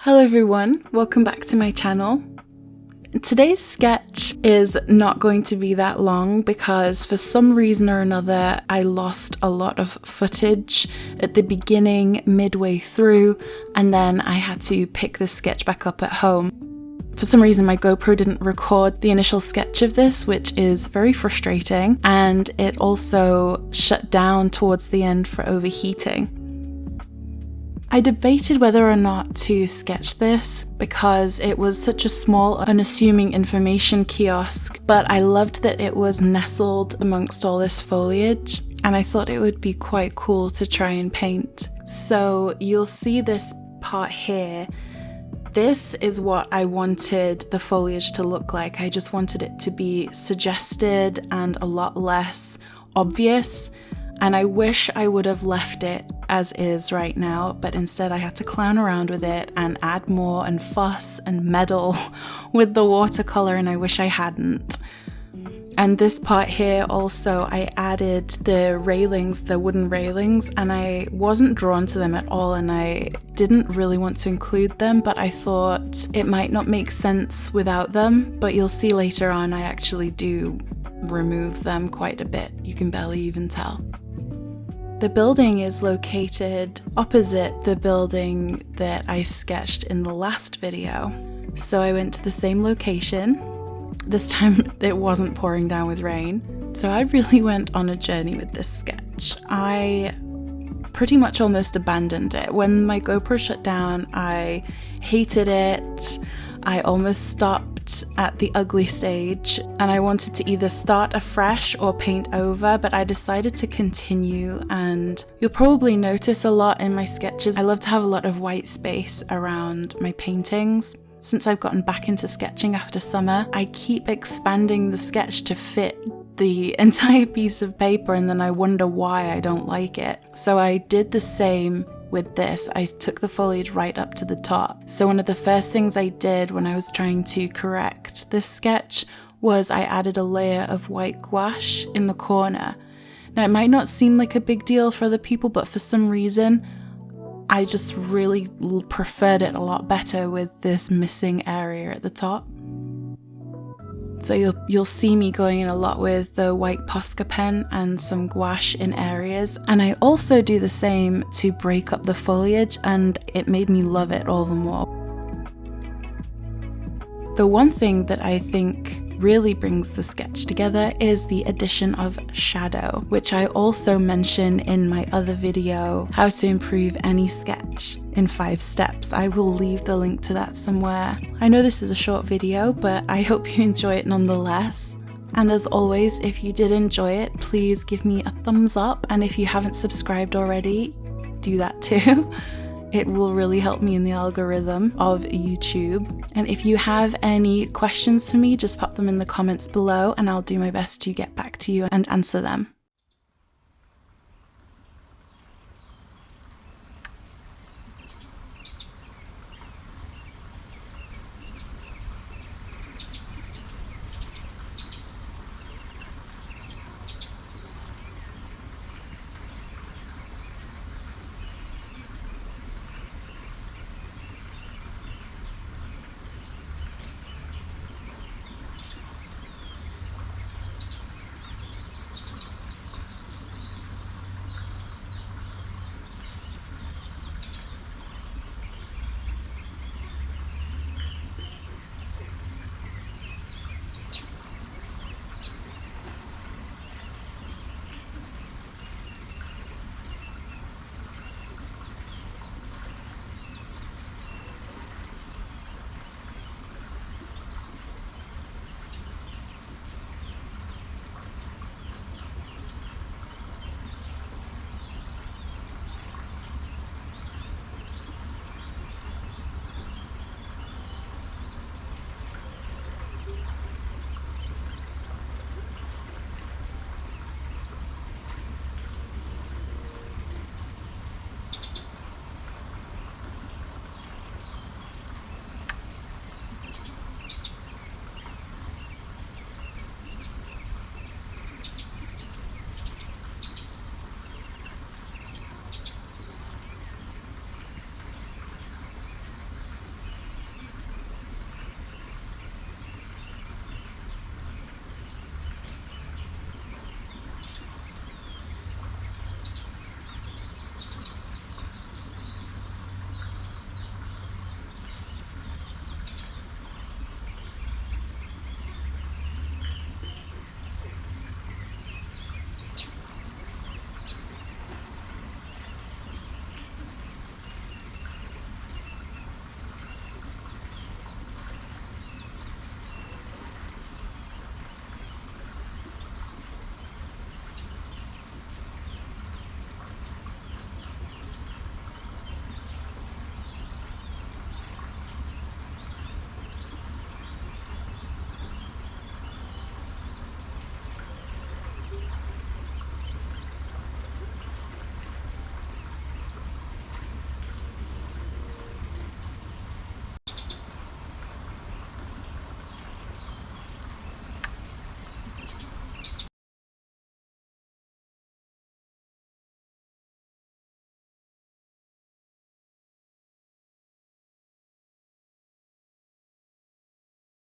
Hello everyone, welcome back to my channel. Today's sketch is not going to be that long because for some reason or another I lost a lot of footage at the beginning, midway through, and then I had to pick this sketch back up at home. For some reason my GoPro didn't record the initial sketch of this, which is very frustrating, and it also shut down towards the end for overheating. I debated whether or not to sketch this because it was such a small, unassuming information kiosk, but I loved that it was nestled amongst all this foliage, and I thought it would be quite cool to try and paint. So you'll see this part here. This is what I wanted the foliage to look like. I just wanted it to be suggested and a lot less obvious, and I wish I would have left it as is right now, but instead I had to clown around with it and add more and fuss and meddle with the watercolor, and I wish I hadn't. And this part here also, I added the railings, the wooden railings, and I wasn't drawn to them at all, and I didn't really want to include them, but I thought it might not make sense without them. But you'll see later on I actually do remove them quite a bit. You can barely even tell. The building is located opposite the building that I sketched in the last video. So I went to the same location. This time it wasn't pouring down with rain. So I really went on a journey with this sketch. I pretty much almost abandoned it. When my GoPro shut down, I hated it. I almost stopped at the ugly stage, and I wanted to either start afresh or paint over, but I decided to continue. And you'll probably notice a lot in my sketches, I love to have a lot of white space around my paintings. Since I've gotten back into sketching after summer, I keep expanding the sketch to fit the entire piece of paper, and then I wonder why I don't like it. So I did the same with this. I took the foliage right up to the top. So one of the first things I did when I was trying to correct this sketch was I added a layer of white gouache in the corner. Now it might not seem like a big deal for other people, but for some reason I just really preferred it a lot better with this missing area at the top. So you'll see me going in a lot with the white Posca pen and some gouache in areas. And I also do the same to break up the foliage, and it made me love it all the more. The one thing that I think really brings the sketch together is the addition of shadow, which I also mention in my other video, how to improve any sketch in 5 steps. I will leave the link to that somewhere. I know this is a short video, but I hope you enjoy it nonetheless. And as always, if you did enjoy it, please give me a thumbs up, and if you haven't subscribed already, do that too. It will really help me in the algorithm of YouTube. And if you have any questions for me, just pop them in the comments below and I'll do my best to get back to you and answer them.